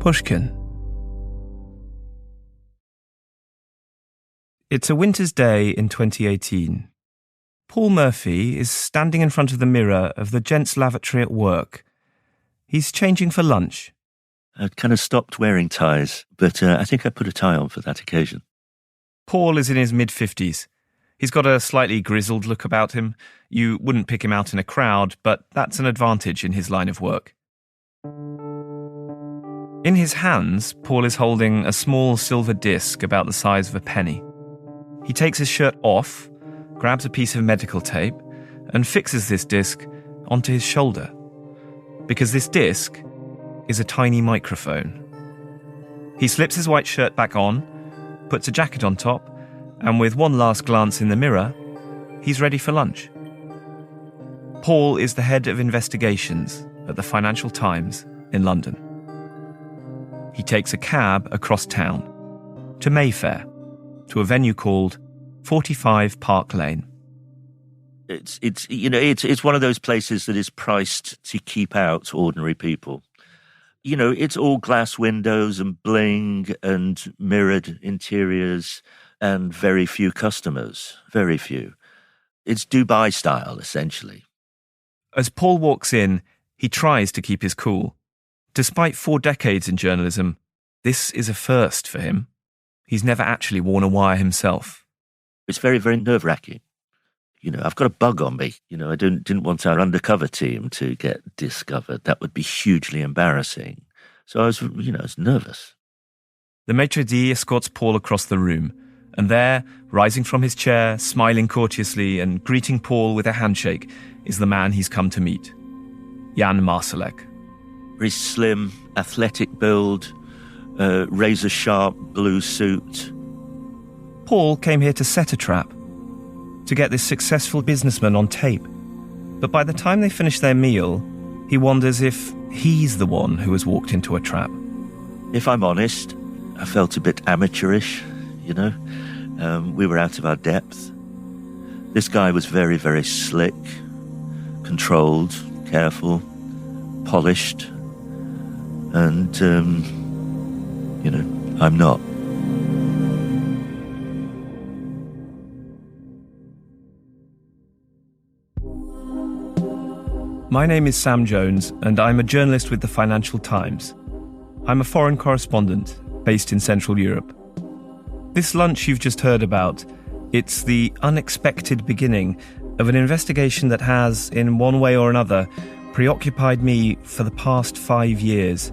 Pushkin. It's a winter's day in 2018. Paul Murphy is standing in front of the mirror of the gents' lavatory at work. He's changing for lunch. I'd kind of stopped wearing ties, but I think I put a tie on for that occasion. Paul is in his mid-50s. He's got a slightly grizzled look about him. You wouldn't pick him out in a crowd, but that's an advantage in his line of work. In his hands, Paul is holding a small silver disc about the size of a penny. He takes his shirt off, grabs a piece of medical tape, and fixes this disc onto his shoulder. Because this disc is a tiny microphone. He slips his white shirt back on, puts a jacket on top, and with one last glance in the mirror, he's ready for lunch. Paul is the head of investigations at the Financial Times in London. He takes a cab across town to Mayfair, to a venue called 45 Park Lane. It's one of those places that is priced to keep out ordinary people. You know, it's all glass windows and bling and mirrored interiors and very few customers, very few. It's Dubai style, essentially. As Paul walks in, he tries to keep his cool. Despite 4 decades in journalism, this is a first for him. He's never actually worn a wire himself. It's very, very nerve-wracking. You know, I've got a bug on me. You know, I didn't want our undercover team to get discovered. That would be hugely embarrassing. So I was nervous. The maitre d' escorts Paul across the room, and there, rising from his chair, smiling courteously and greeting Paul with a handshake, is the man he's come to meet, Jan Marsalek. Very slim, athletic build, razor-sharp blue suit. Paul came here to set a trap, to get this successful businessman on tape. But by the time they finish their meal, he wonders if he's the one who has walked into a trap. If I'm honest, I felt a bit amateurish, you know. We were out of our depth. This guy was very, very slick, controlled, careful, polished. And, I'm not. My name is Sam Jones, and I'm a journalist with the Financial Times. I'm a foreign correspondent based in Central Europe. This lunch you've just heard about, it's the unexpected beginning of an investigation that has, in one way or another, preoccupied me for the past 5 years.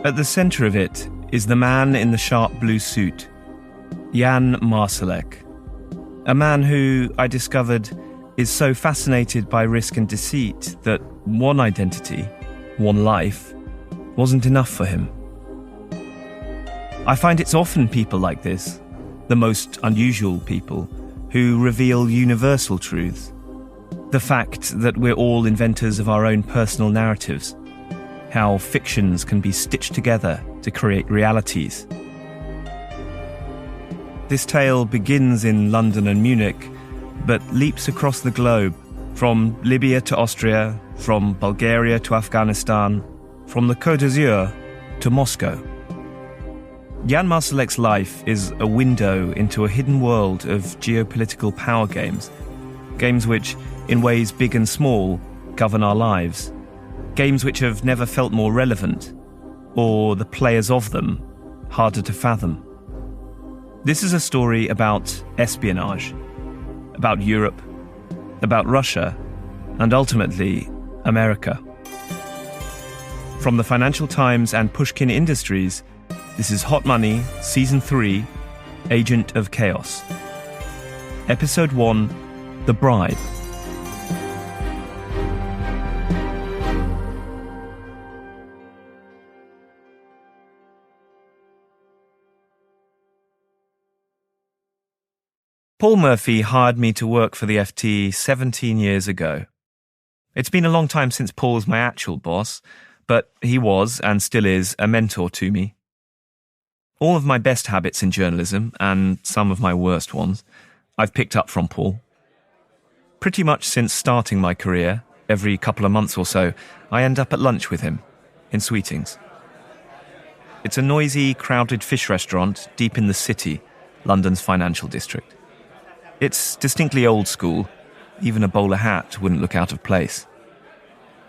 At the centre of it is the man in the sharp blue suit, Jan Marsalek, a man who, I discovered, is so fascinated by risk and deceit that one identity, one life, wasn't enough for him. I find it's often people like this, the most unusual people, who reveal universal truths. The fact that we're all inventors of our own personal narratives, how fictions can be stitched together to create realities. This tale begins in London and Munich, but leaps across the globe, from Libya to Austria, from Bulgaria to Afghanistan, from the Côte d'Azur to Moscow. Jan Marsalek's life is a window into a hidden world of geopolitical power games, games which, in ways big and small, govern our lives, games which have never felt more relevant, or the players of them harder to fathom. This is a story about espionage, about Europe, about Russia, and ultimately, America. From the Financial Times and Pushkin Industries, this is Hot Money, Season 3, Agent of Chaos. Episode 1, The Bribe. Paul Murphy hired me to work for the FT 17 years ago. It's been a long time since Paul was my actual boss, but he was, and still is, a mentor to me. All of my best habits in journalism, and some of my worst ones, I've picked up from Paul. Pretty much since starting my career, every couple of months or so, I end up at lunch with him, in Sweetings. It's a noisy, crowded fish restaurant deep in the city, London's financial district. It's distinctly old school. Even a bowler hat wouldn't look out of place.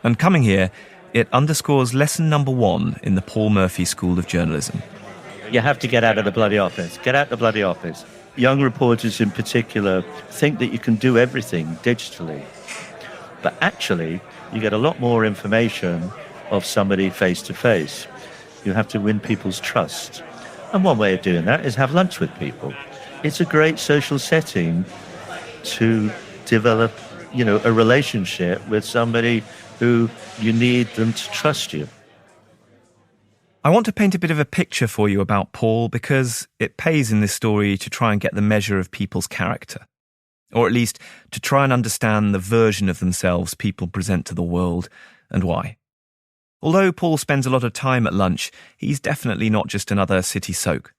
And coming here, it underscores lesson number 1 in the Paul Murphy School of Journalism. You have to get out of the bloody office. Get out the bloody office. Young reporters in particular think that you can do everything digitally. But actually, you get a lot more information of somebody face to face. You have to win people's trust. And one way of doing that is have lunch with people. It's a great social setting to develop, a relationship with somebody who you need them to trust you. I want to paint a bit of a picture for you about Paul because it pays in this story to try and get the measure of people's character. Or at least to try and understand the version of themselves people present to the world and why. Although Paul spends a lot of time at lunch, he's definitely not just another city soak.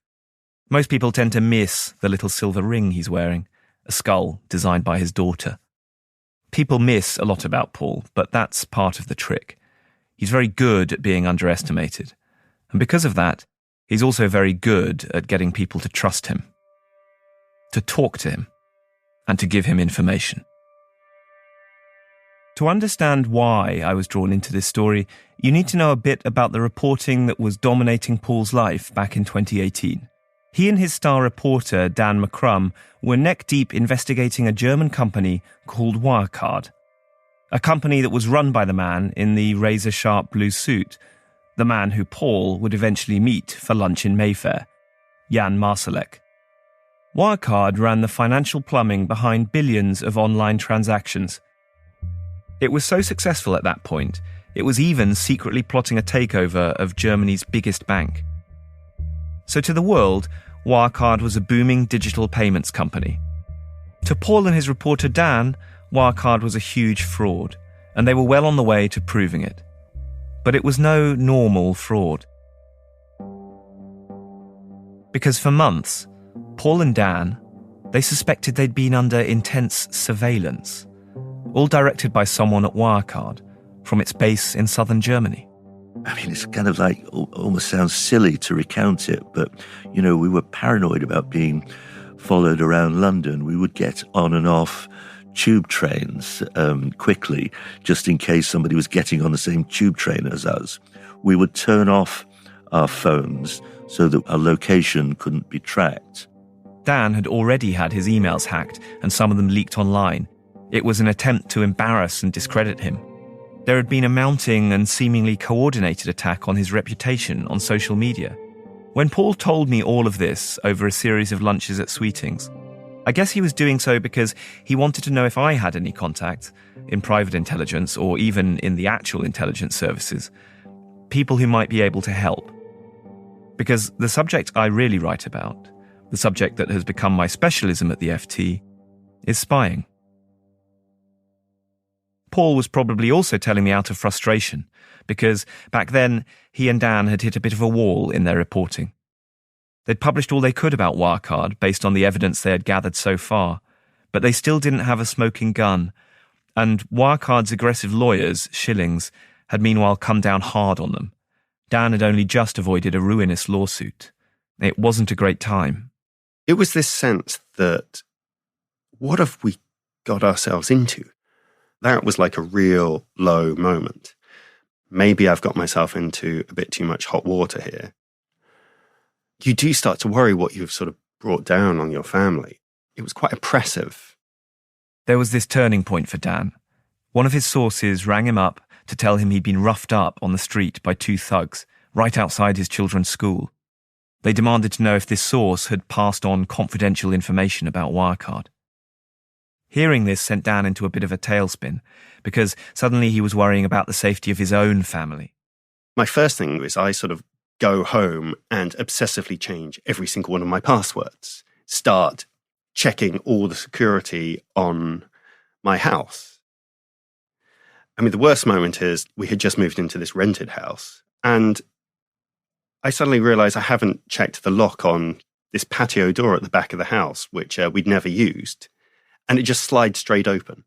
Most people tend to miss the little silver ring he's wearing, a skull designed by his daughter. People miss a lot about Paul, but that's part of the trick. He's very good at being underestimated. And because of that, he's also very good at getting people to trust him, to talk to him, and to give him information. To understand why I was drawn into this story, you need to know a bit about the reporting that was dominating Paul's life back in 2018. He and his star reporter, Dan McCrum, were neck-deep investigating a German company called Wirecard, a company that was run by the man in the razor-sharp blue suit, the man who Paul would eventually meet for lunch in Mayfair, Jan Marsalek. Wirecard ran the financial plumbing behind billions of online transactions. It was so successful at that point, it was even secretly plotting a takeover of Germany's biggest bank. So to the world, Wirecard was a booming digital payments company. To Paul and his reporter Dan, Wirecard was a huge fraud, and they were well on the way to proving it. But it was no normal fraud. Because for months, Paul and Dan, they suspected they'd been under intense surveillance, all directed by someone at Wirecard from its base in southern Germany. I mean, it's kind of like, almost sounds silly to recount it, but, we were paranoid about being followed around London. We would get on and off tube trains quickly, just in case somebody was getting on the same tube train as us. We would turn off our phones so that our location couldn't be tracked. Dan had already had his emails hacked, and some of them leaked online. It was an attempt to embarrass and discredit him. There had been a mounting and seemingly coordinated attack on his reputation on social media. When Paul told me all of this over a series of lunches at Sweetings, I guess he was doing so because he wanted to know if I had any contacts in private intelligence or even in the actual intelligence services, people who might be able to help. Because the subject I really write about, the subject that has become my specialism at the FT, is spying. Paul was probably also telling me out of frustration, because back then he and Dan had hit a bit of a wall in their reporting. They'd published all they could about Wirecard based on the evidence they had gathered so far, but they still didn't have a smoking gun, and Wirecard's aggressive lawyers, Schillings, had meanwhile come down hard on them. Dan had only just avoided a ruinous lawsuit. It wasn't a great time. It was this sense that, what have we got ourselves into? That was like a real low moment. Maybe I've got myself into a bit too much hot water here. You do start to worry what you've sort of brought down on your family. It was quite oppressive. There was this turning point for Dan. One of his sources rang him up to tell him he'd been roughed up on the street by 2 thugs right outside his children's school. They demanded to know if this source had passed on confidential information about Wirecard. Hearing this sent Dan into a bit of a tailspin, because suddenly he was worrying about the safety of his own family. My first thing was I sort of go home and obsessively change every single one of my passwords. Start checking all the security on my house. I mean, the worst moment is we had just moved into this rented house, and I suddenly realised I haven't checked the lock on this patio door at the back of the house, which we'd never used. And it just slides straight open.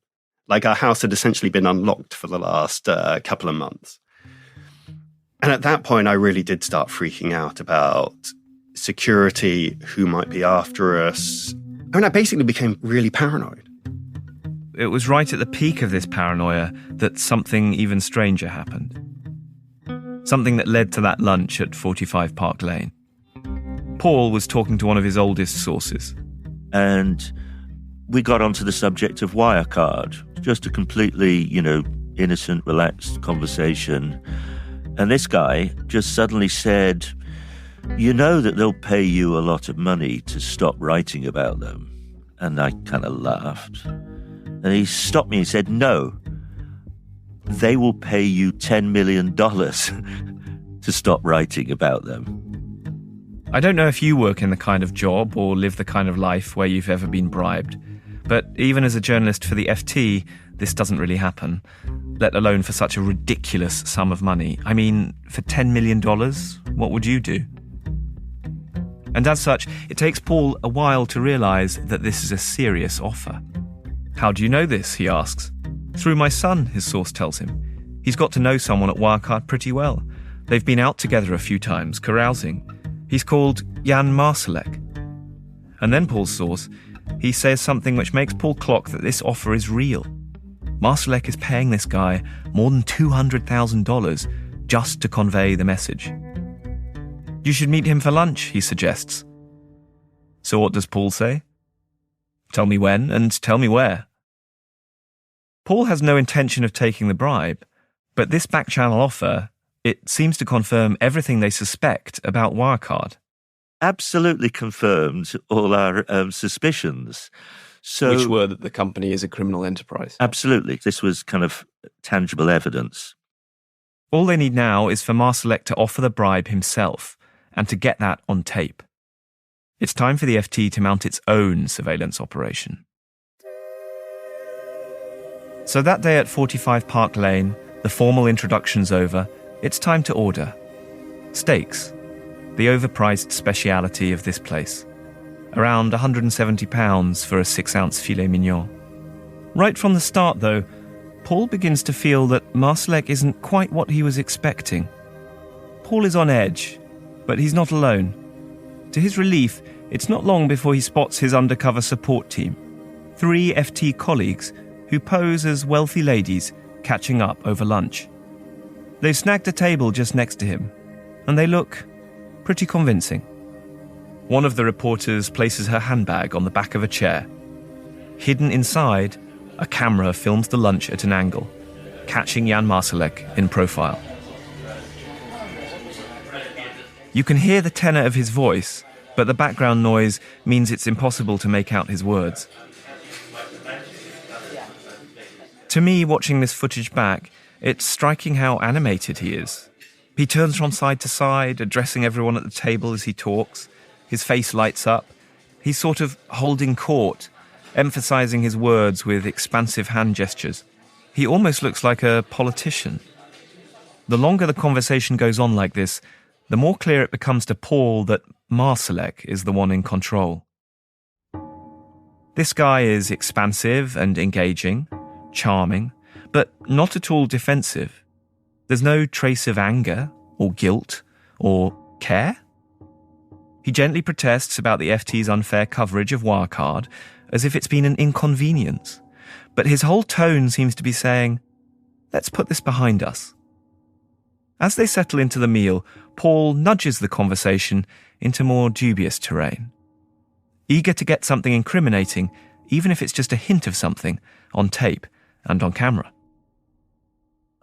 Like our house had essentially been unlocked for the last couple of months. And at that point, I really did start freaking out about security, who might be after us. I mean, I basically became really paranoid. It was right at the peak of this paranoia that something even stranger happened. Something that led to that lunch at 45 Park Lane. Paul was talking to one of his oldest sources. And we got onto the subject of Wirecard. Just a completely, innocent, relaxed conversation. And this guy just suddenly said, you know that they'll pay you a lot of money to stop writing about them. And I kind of laughed. And he stopped me and said, no, they will pay you $10 million to stop writing about them. I don't know if you work in the kind of job or live the kind of life where you've ever been bribed, but even as a journalist for the FT, this doesn't really happen, let alone for such a ridiculous sum of money. I mean, for $10 million, what would you do? And as such, it takes Paul a while to realise that this is a serious offer. How do you know this, he asks. Through my son, his source tells him. He's got to know someone at Wirecard pretty well. They've been out together a few times, carousing. He's called Jan Marsalek. And then Paul's source, he says something which makes Paul clock that this offer is real. Marsalek is paying this guy more than $200,000 just to convey the message. You should meet him for lunch, he suggests. So what does Paul say? Tell me when and tell me where. Paul has no intention of taking the bribe, but this back-channel offer, it seems to confirm everything they suspect about Wirecard. Absolutely confirmed all our suspicions. So, which were that the company is a criminal enterprise. Absolutely. This was kind of tangible evidence. All they need now is for Marsalek to offer the bribe himself and to get that on tape. It's time for the FT to mount its own surveillance operation. So that day at 45 Park Lane, the formal introduction's over, it's time to order. Steaks, the overpriced speciality of this place. Around £170 for a 6-ounce filet mignon. Right from the start, though, Paul begins to feel that Marsalek isn't quite what he was expecting. Paul is on edge, but he's not alone. To his relief, it's not long before he spots his undercover support team. 3 FT colleagues who pose as wealthy ladies catching up over lunch. They've snagged a table just next to him, and they look pretty convincing. One of the reporters places her handbag on the back of a chair. Hidden inside, a camera films the lunch at an angle, catching Jan Marsalek in profile. You can hear the tenor of his voice, but the background noise means it's impossible to make out his words. To me, watching this footage back, it's striking how animated he is. He turns from side to side, addressing everyone at the table as he talks. His face lights up. He's sort of holding court, emphasizing his words with expansive hand gestures. He almost looks like a politician. The longer the conversation goes on like this, the more clear it becomes to Paul that Marsalek is the one in control. This guy is expansive and engaging, charming, but not at all defensive. There's no trace of anger or guilt or care. He gently protests about the FT's unfair coverage of Wirecard as if it's been an inconvenience. But his whole tone seems to be saying, let's put this behind us. As they settle into the meal, Paul nudges the conversation into more dubious terrain. Eager to get something incriminating, even if it's just a hint of something, on tape and on camera.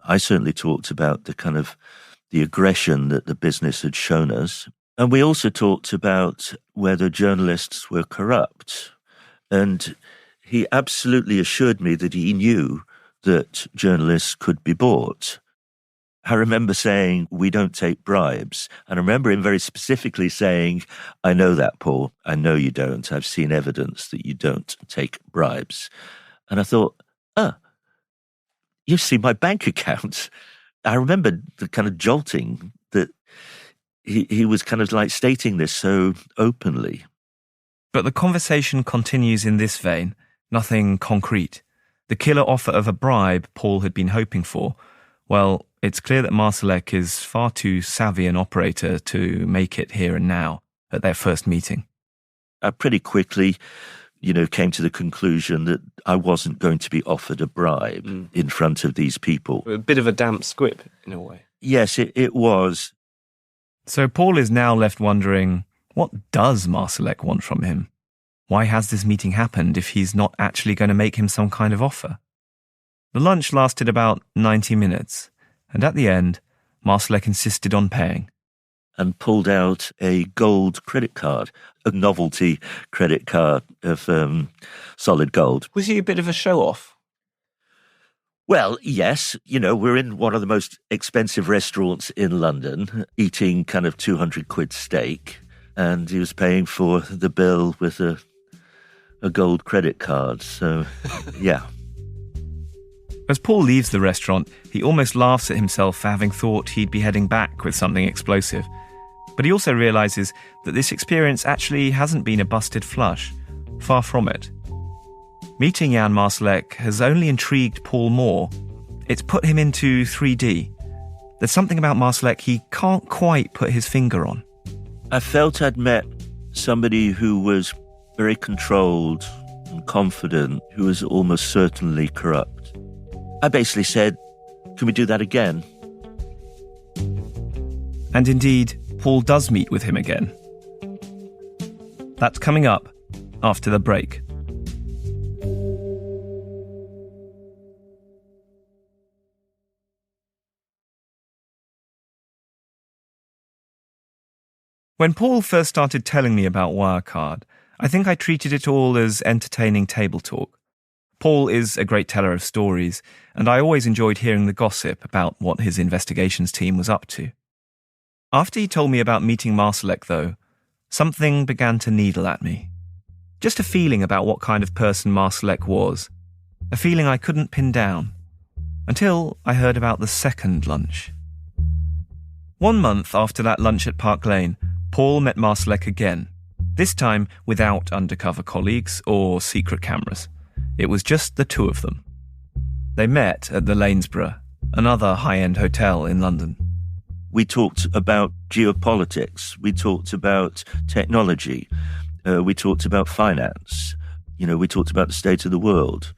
I certainly talked about the aggression that the business had shown us. And we also talked about whether journalists were corrupt. And he absolutely assured me that he knew that journalists could be bought. I remember saying, we don't take bribes. And I remember him very specifically saying, I know that, Paul. I know you don't. I've seen evidence that you don't take bribes. And I thought, you've seen my bank account. I remember the kind of jolting that he was kind of like stating this so openly. But the conversation continues in this vein, nothing concrete. The killer offer of a bribe Paul had been hoping for, well, it's clear that Marsalek is far too savvy an operator to make it here and now at their first meeting. I pretty quickly, came to the conclusion that I wasn't going to be offered a bribe in front of these people. A bit of a damp squib, in a way. Yes, it was. So Paul is now left wondering, what does Marsalek want from him? Why has this meeting happened if he's not actually going to make him some kind of offer? The lunch lasted about 90 minutes, and at the end, Marsalek insisted on paying. And pulled out a gold credit card, a novelty credit card of solid gold. Was he a bit of a show-off? Well, yes. We're in one of the most expensive restaurants in London, eating kind of 200 quid steak, and he was paying for the bill with a gold credit card. So, yeah. As Paul leaves the restaurant, he almost laughs at himself for having thought he'd be heading back with something explosive. But he also realises that this experience actually hasn't been a busted flush. Far from it. Meeting Jan Marsalek has only intrigued Paul more. It's put him into 3D. There's something about Marsalek he can't quite put his finger on. I felt I'd met somebody who was very controlled and confident, who was almost certainly corrupt. I basically said, can we do that again? And indeed, Paul does meet with him again. That's coming up after the break. When Paul first started telling me about Wirecard, I think I treated it all as entertaining table talk. Paul is a great teller of stories, and I always enjoyed hearing the gossip about what his investigations team was up to. After he told me about meeting Marsalek, though, something began to needle at me. Just a feeling about what kind of person Marsalek was. A feeling I couldn't pin down. Until I heard about the second lunch. 1 month after that lunch at Park Lane, Paul met Marsalek again. This time without undercover colleagues or secret cameras. It was just the two of them. They met at the Lanesborough, another high-end hotel in London. We talked about geopolitics. We talked about technology. We talked about finance. We talked about the state of the world.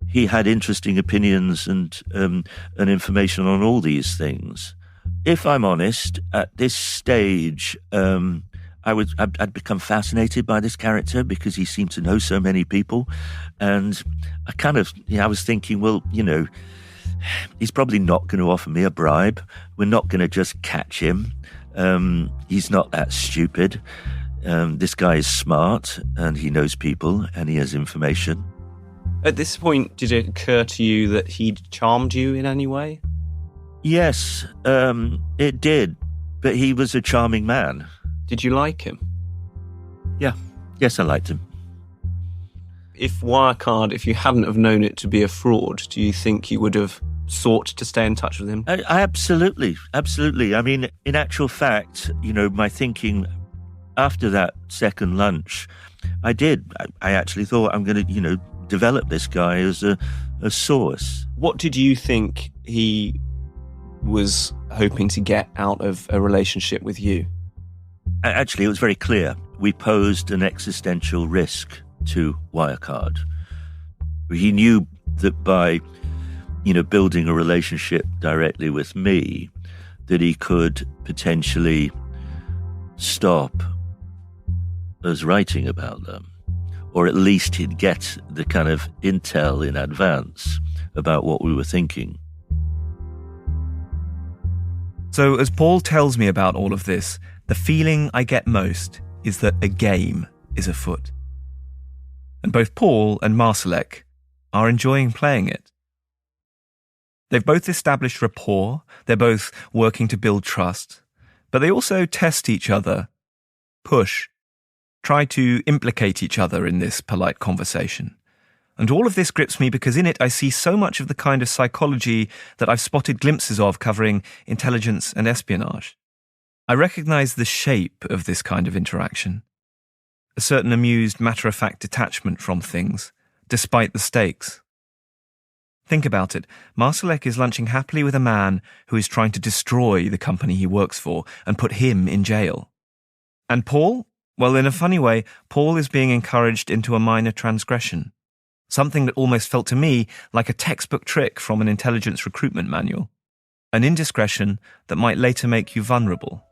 He had interesting opinions and information on all these things. If I'm honest, at this stage, I'd become fascinated by this character because he seemed to know so many people. And I was thinking, well, he's probably not going to offer me a bribe. We're not going to just catch him. He's not that stupid. This guy is smart and he knows people and he has information. At this point, did it occur to you that he'd charmed you in any way? Yes, it did. But he was a charming man. Did you like him? Yeah. Yes, I liked him. If Wirecard, if you hadn't have known it to be a fraud, do you think you would have sought to stay in touch with him? I absolutely. I mean, in actual fact, my thinking after that second lunch, I actually thought I'm going to, develop this guy as a source. What did you think he was hoping to get out of a relationship with you? Actually, it was very clear. We posed an existential risk to Wirecard. He knew that by, building a relationship directly with me, that he could potentially stop us writing about them. Or at least he'd get the kind of intel in advance about what we were thinking. So as Paul tells me about all of this, the feeling I get most is that a game is afoot. And both Paul and Marsalek are enjoying playing it. They've both established rapport, they're both working to build trust, but they also test each other, push, try to implicate each other in this polite conversation. And all of this grips me because in it I see so much of the kind of psychology that I've spotted glimpses of covering intelligence and espionage. I recognise the shape of this kind of interaction. A certain amused, matter-of-fact detachment from things, despite the stakes. Think about it. Marsalek is lunching happily with a man who is trying to destroy the company he works for and put him in jail. And Paul? Well, in a funny way, Paul is being encouraged into a minor transgression. Something that almost felt to me like a textbook trick from an intelligence recruitment manual. An indiscretion that might later make you vulnerable.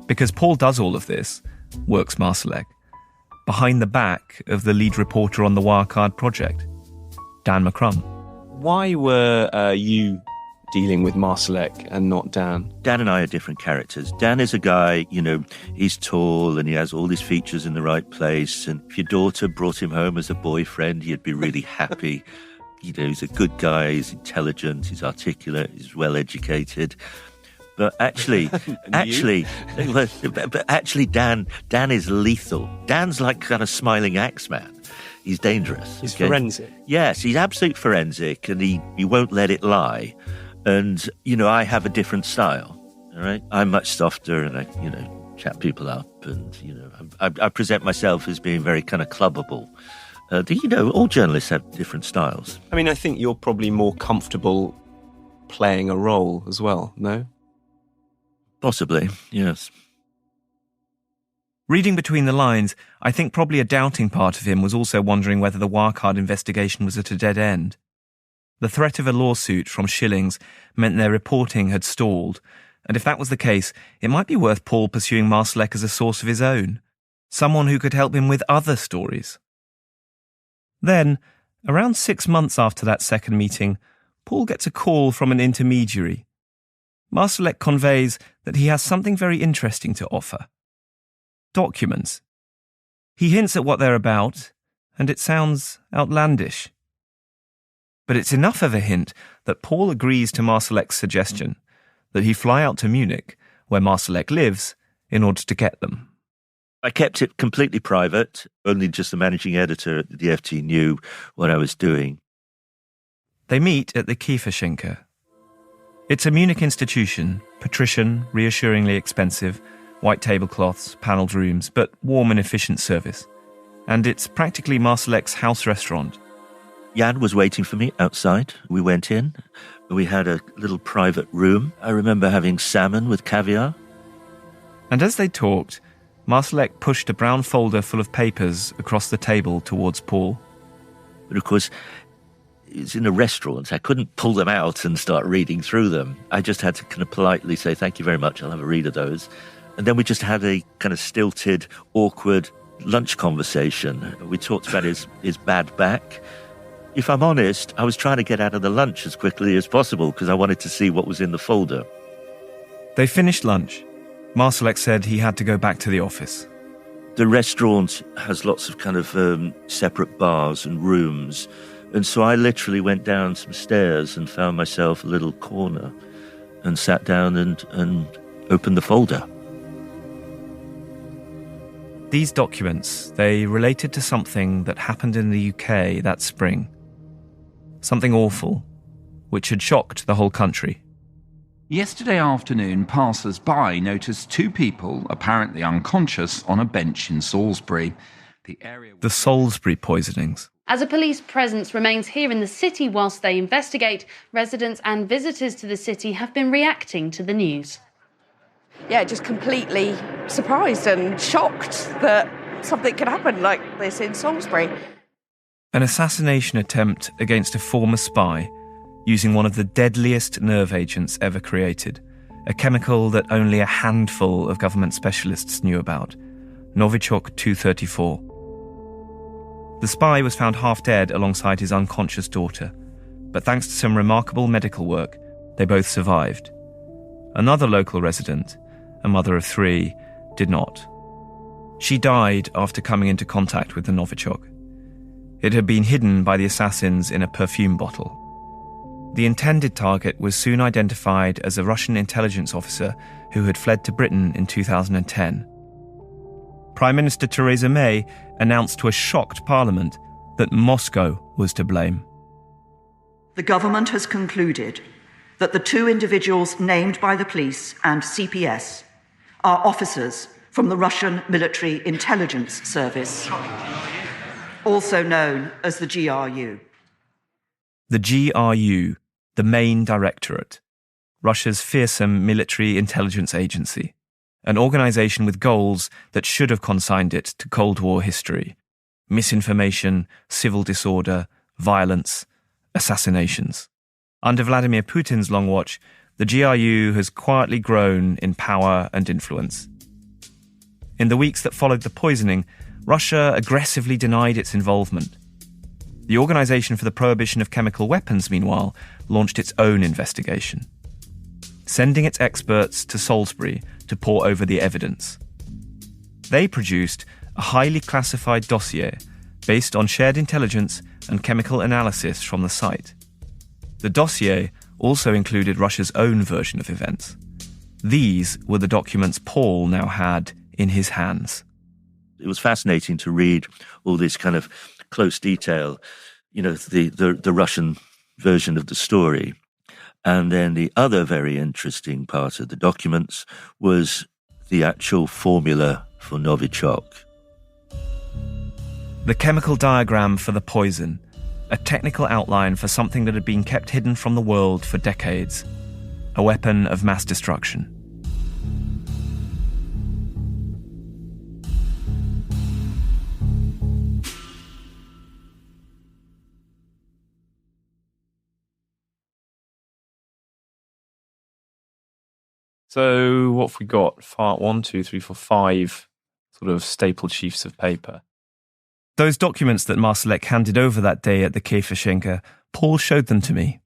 Because Paul does all of this, works Marsalek, behind the back of the lead reporter on the Wirecard project, Dan McCrum. Why were you dealing with Marsalek and not Dan? Dan and I are different characters. Dan is a guy, he's tall and he has all his features in the right place. And if your daughter brought him home as a boyfriend, you'd be really happy. He's a good guy, he's intelligent, he's articulate, he's well-educated. But actually, Dan is lethal. Dan's like kind of smiling axe man. He's dangerous. He's forensic. Yes, he's absolute forensic, and he won't let it lie. And, I have a different style, all right? I'm much softer, and I, chat people up, and, I present myself as being very kind of clubbable. All journalists have different styles. I mean, I think you're probably more comfortable playing a role as well, no? Possibly, yes. Reading between the lines, I think probably a doubting part of him was also wondering whether the Wirecard investigation was at a dead end. The threat of a lawsuit from Schillings meant their reporting had stalled, and if that was the case, it might be worth Paul pursuing Marsalek as a source of his own, someone who could help him with other stories. Then, around 6 months after that second meeting, Paul gets a call from an intermediary. Marsalek conveys that he has something very interesting to offer. Documents. He hints at what they're about, and it sounds outlandish. But it's enough of a hint that Paul agrees to Marsalek's suggestion that he fly out to Munich, where Marsalek lives, in order to get them. I kept it completely private. Only just the managing editor at the FT knew what I was doing. They meet at the Kieferschenke. It's a Munich institution, patrician, reassuringly expensive, white tablecloths, panelled rooms, but warm and efficient service. And it's practically Marsalek's house restaurant. Jan was waiting for me outside. We went in. We had a little private room. I remember having salmon with caviar. And as they talked, Marsalek pushed a brown folder full of papers across the table towards Paul. But of course, it's in a restaurant. I couldn't pull them out and start reading through them. I just had to kind of politely say, thank you very much, I'll have a read of those. And then we just had a kind of stilted, awkward lunch conversation. We talked about his bad back. If I'm honest, I was trying to get out of the lunch as quickly as possible because I wanted to see what was in the folder. They finished lunch. Marsalek said he had to go back to the office. The restaurant has lots of kind of separate bars and rooms. And so I literally went down some stairs and found myself a little corner and sat down and opened the folder. These documents, they related to something that happened in the UK that spring. Something awful, which had shocked the whole country. Yesterday afternoon, passers-by noticed two people, apparently unconscious, on a bench in Salisbury. The Salisbury poisonings. As a police presence remains here in the city whilst they investigate, residents and visitors to the city have been reacting to the news. Yeah, just completely surprised and shocked that something could happen like this in Salisbury. An assassination attempt against a former spy using one of the deadliest nerve agents ever created, a chemical that only a handful of government specialists knew about, Novichok 234. The spy was found half dead alongside his unconscious daughter, but thanks to some remarkable medical work, they both survived. Another local resident, a mother of 3, did not. She died after coming into contact with the Novichok. It had been hidden by the assassins in a perfume bottle. The intended target was soon identified as a Russian intelligence officer who had fled to Britain in 2010. Prime Minister Theresa May announced to a shocked Parliament that Moscow was to blame. The government has concluded that the 2 individuals named by the police and CPS are officers from the Russian Military Intelligence Service, also known as the GRU. The GRU, the main directorate, Russia's fearsome military intelligence agency, an organisation with goals that should have consigned it to Cold War history: misinformation, civil disorder, violence, assassinations. Under Vladimir Putin's long watch, the GRU has quietly grown in power and influence. In the weeks that followed the poisoning, Russia aggressively denied its involvement. The Organisation for the Prohibition of Chemical Weapons, meanwhile, launched its own investigation, sending its experts to Salisbury to pore over the evidence. They produced a highly classified dossier based on shared intelligence and chemical analysis from the site. The dossier also included Russia's own version of events. These were the documents Paul now had in his hands. It was fascinating to read all this kind of close detail, the Russian version of the story. And then the other very interesting part of the documents was the actual formula for Novichok. The chemical diagram for the poison, a technical outline for something that had been kept hidden from the world for decades, a weapon of mass destruction. So what have we got? 1, 2, 3, 4, 5 sort of staple sheafs of paper. Those documents that Marsalek handed over that day at the Käferschenke, Paul showed them to me.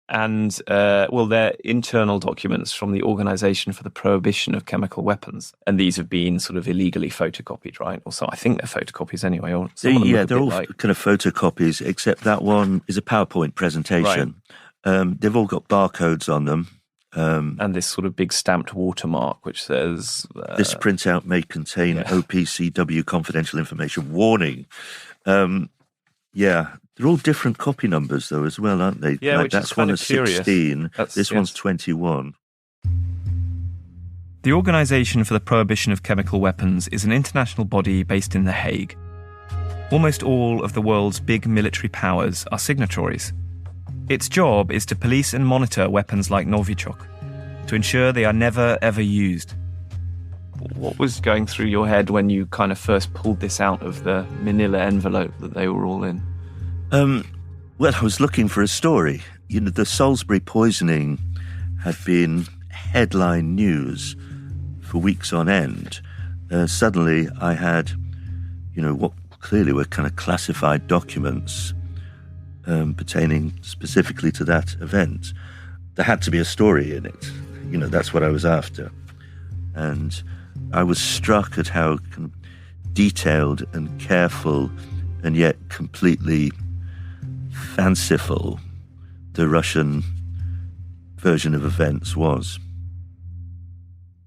And, they're internal documents from the Organisation for the Prohibition of Chemical Weapons. And these have been sort of illegally photocopied, right? Or so I think they're photocopies anyway. Or they're all kind of photocopies, except that one is a PowerPoint presentation. Right. They've all got barcodes on them. And this sort of big stamped watermark which says... this printout may contain OPCW confidential information. Warning. They're all different copy numbers, though, as well, aren't they? Yeah, like, which that's is kind one of curious. 16. This one's 21. The Organisation for the Prohibition of Chemical Weapons is an international body based in The Hague. Almost all of the world's big military powers are signatories. Its job is to police and monitor weapons like Novichok, to ensure they are never, ever used. What was going through your head when you kind of first pulled this out of the manila envelope that they were all in? Well, I was looking for a story. The Salisbury poisoning had been headline news for weeks on end. Suddenly I had, what clearly were kind of classified documents pertaining specifically to that event. There had to be a story in it. That's what I was after. And I was struck at how detailed and careful and yet completely fanciful the Russian version of events was.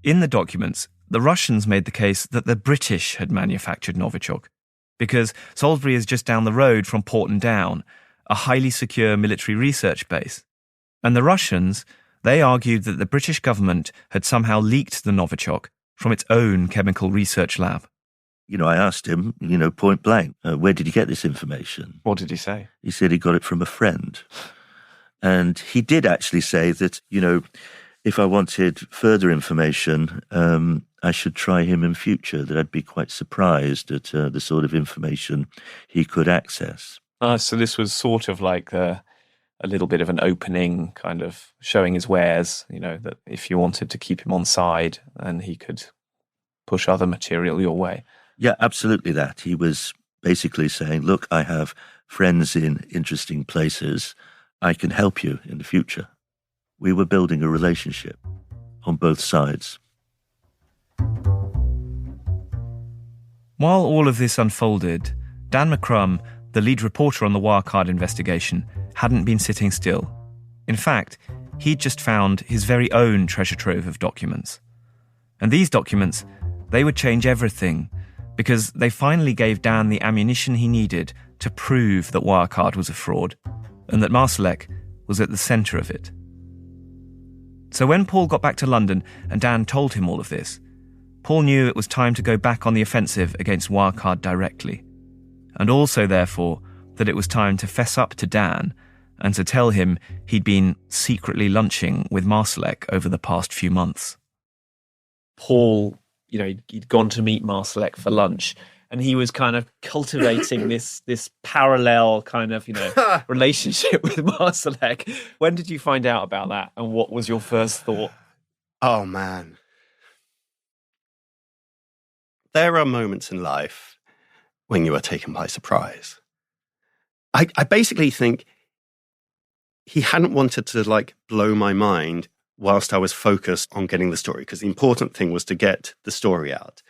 In the documents, the Russians made the case that the British had manufactured Novichok, because Salisbury is just down the road from Porton Down, a highly secure military research base. And the Russians, they argued that the British government had somehow leaked the Novichok from its own chemical research lab. I asked him, point blank, where did he get this information? What did he say? He said he got it from a friend. And he did actually say that, if I wanted further information, I should try him in future, that I'd be quite surprised at the sort of information he could access. So this was sort of like a little bit of an opening, kind of showing his wares, that if you wanted to keep him on side, then he could push other material your way. Yeah, absolutely that. He was basically saying, look, I have friends in interesting places. I can help you in the future. We were building a relationship on both sides. While all of this unfolded, Dan McCrum, the lead reporter on the Wirecard investigation, hadn't been sitting still. In fact, he'd just found his very own treasure trove of documents. And these documents, they would change everything, because they finally gave Dan the ammunition he needed to prove that Wirecard was a fraud, and that Marsalek was at the centre of it. So when Paul got back to London and Dan told him all of this, Paul knew it was time to go back on the offensive against Wirecard directly, and also, therefore, that it was time to fess up to Dan and to tell him he'd been secretly lunching with Marsalek over the past few months. Paul, he'd gone to meet Marsalek for lunch, and he was kind of cultivating this parallel kind of, relationship with Marsalek. When did you find out about that, and what was your first thought? Oh, man. There are moments in life when you are taken by surprise. I basically think he hadn't wanted to blow my mind whilst I was focused on getting the story, because the important thing was to get the story out.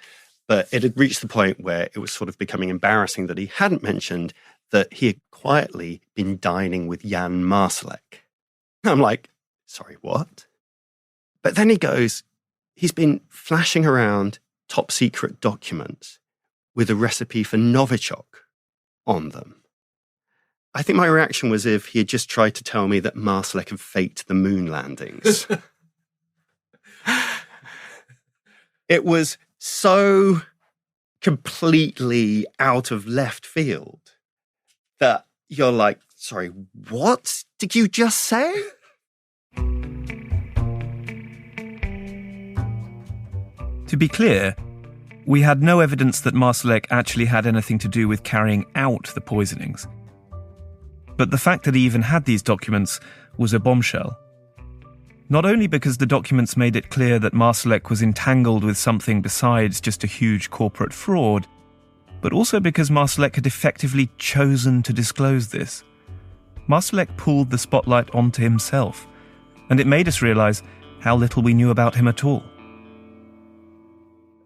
But it had reached the point where it was sort of becoming embarrassing that he hadn't mentioned that he had quietly been dining with Jan Marsalek. I'm like, sorry, what? But then he goes, he's been flashing around top secret documents with a recipe for Novichok on them. I think my reaction was if he had just tried to tell me that Marsalek had faked the moon landings. It was so completely out of left field that you're like, sorry, what did you just say? To be clear, we had no evidence that Marsalek actually had anything to do with carrying out the poisonings. But the fact that he even had these documents was a bombshell. Not only because the documents made it clear that Marsalek was entangled with something besides just a huge corporate fraud, but also because Marsalek had effectively chosen to disclose this. Marsalek pulled the spotlight onto himself, and it made us realise how little we knew about him at all.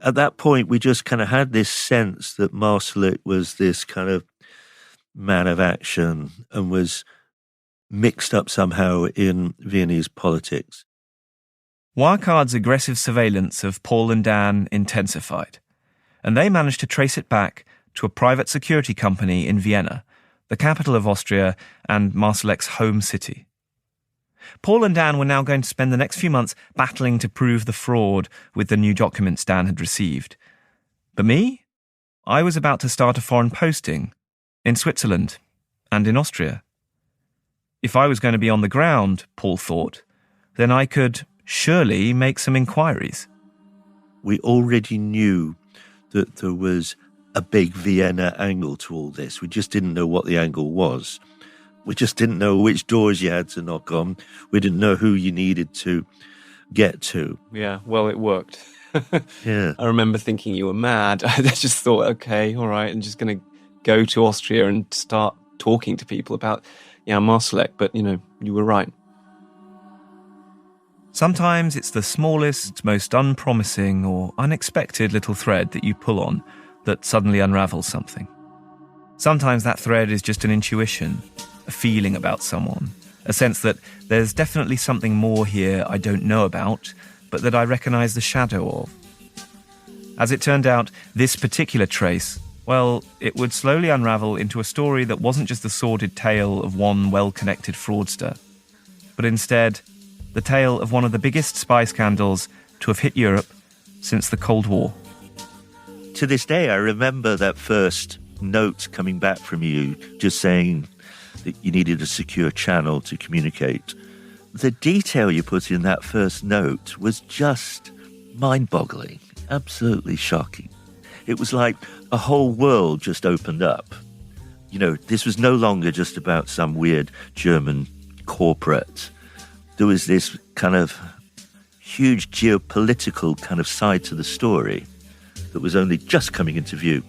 At that point, we just kind of had this sense that Marsalek was this kind of man of action and was mixed up somehow in Viennese politics. Wirecard's aggressive surveillance of Paul and Dan intensified, and they managed to trace it back to a private security company in Vienna, the capital of Austria and Marsalek's home city. Paul and Dan were now going to spend the next few months battling to prove the fraud with the new documents Dan had received. But me? I was about to start a foreign posting in Switzerland and in Austria. If I was going to be on the ground, Paul thought, then I could surely make some inquiries. We already knew that there was a big Vienna angle to all this. We just didn't know what the angle was. We just didn't know which doors you had to knock on. We didn't know who you needed to get to. Yeah, well, it worked. Yeah. I remember thinking you were mad. I just thought, okay, all right, I'm just going to go to Austria and start talking to people about Marsalek, but, you were right. Sometimes it's the smallest, most unpromising or unexpected little thread that you pull on that suddenly unravels something. Sometimes that thread is just an intuition, a feeling about someone, a sense that there's definitely something more here I don't know about, but that I recognise the shadow of. As it turned out, this particular trace, well, it would slowly unravel into a story that wasn't just the sordid tale of one well-connected fraudster, but instead the tale of one of the biggest spy scandals to have hit Europe since the Cold War. To this day, I remember that first note coming back from you, just saying that you needed a secure channel to communicate. The detail you put in that first note was just mind-boggling, absolutely shocking. It was like a whole world just opened up. This was no longer just about some weird German corporate. There was this kind of huge geopolitical kind of side to the story that was only just coming into view.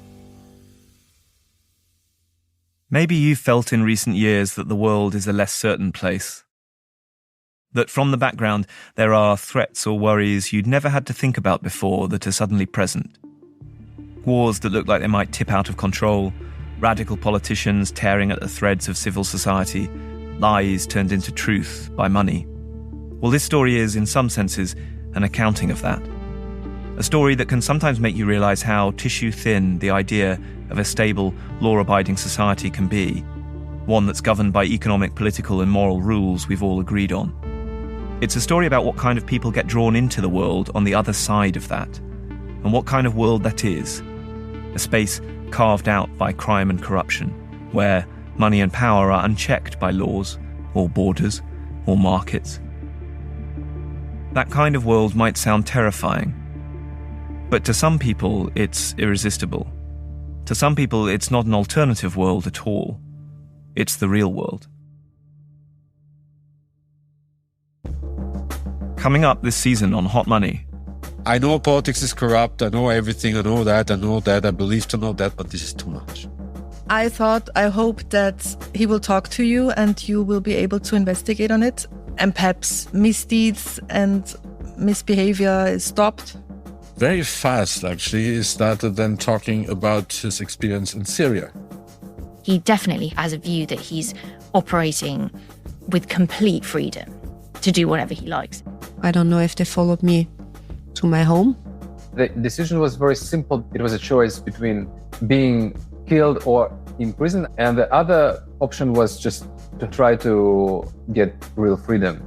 Maybe you've felt in recent years that the world is a less certain place. That from the background there are threats or worries you'd never had to think about before that are suddenly present. Wars that look like they might tip out of control, radical politicians tearing at the threads of civil society, lies turned into truth by money. Well, this story is, in some senses, an accounting of that. A story that can sometimes make you realise how tissue-thin the idea of a stable, law-abiding society can be, one that's governed by economic, political and moral rules we've all agreed on. It's a story about what kind of people get drawn into the world on the other side of that, and what kind of world that is. A space carved out by crime and corruption, where money and power are unchecked by laws, or borders, or markets. That kind of world might sound terrifying, but to some people it's irresistible. To some people it's not an alternative world at all. It's the real world. Coming up this season on Hot Money. I know politics is corrupt, I know everything, I know that, I believe to know that, but this is too much. I hope that he will talk to you and you will be able to investigate on it, and perhaps misdeeds and misbehavior is stopped. Very fast, actually, he started then talking about his experience in Syria. He definitely has a view that he's operating with complete freedom to do whatever he likes. I don't know if they followed me to my home. The decision was very simple. It was a choice between being killed or in prison, and the other option was just to try to get real freedom.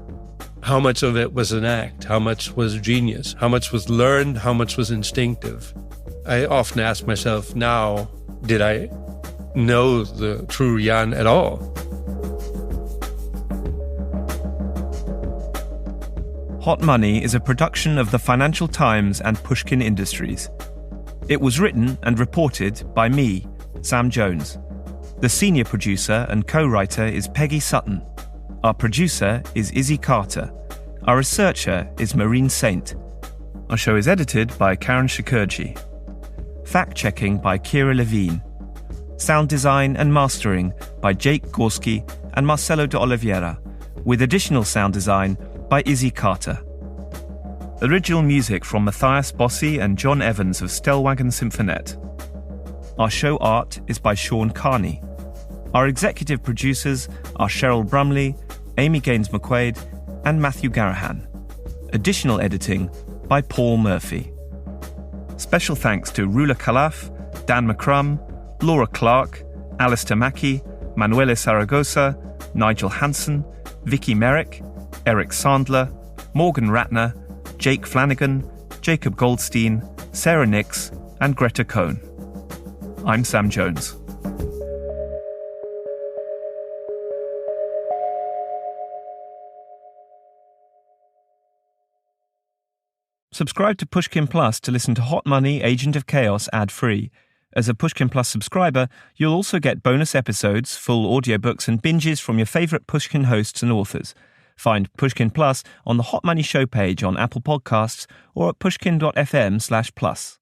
How much of it was an act? How much was genius? How much was learned? How much was instinctive? I often ask myself now, did I know the true Jan at all? Hot Money is a production of the Financial Times and Pushkin Industries. It was written and reported by me, Sam Jones. The senior producer and co-writer is Peggy Sutton. Our producer is Izzy Carter. Our researcher is Maureen Saint. Our show is edited by Karen Shakurji. Fact-checking by Kira Levine. Sound design and mastering by Jake Gorski and Marcelo de Oliveira, with additional sound design by Izzy Carter. Original music from Matthias Bossi and John Evans of Stellwagen Symphonette. Our show art is by Sean Carney. Our executive producers are Cheryl Brumley, Amy Gaines-McQuaid, and Matthew Garahan. Additional editing by Paul Murphy. Special thanks to Rula Khalaf, Dan McCrum, Laura Clark, Alistair Mackey, Manuela Saragosa, Nigel Hansen, Vicky Merrick, Eric Sandler, Morgan Ratner, Jake Flanagan, Jacob Goldstein, Sarah Nix, and Greta Cohn. I'm Sam Jones. Subscribe to Pushkin Plus to listen to Hot Money, Agent of Chaos ad-free. As a Pushkin Plus subscriber, you'll also get bonus episodes, full audiobooks and binges from your favourite Pushkin hosts and authors. Find Pushkin Plus on the Hot Money show page on Apple Podcasts or at pushkin.fm/plus.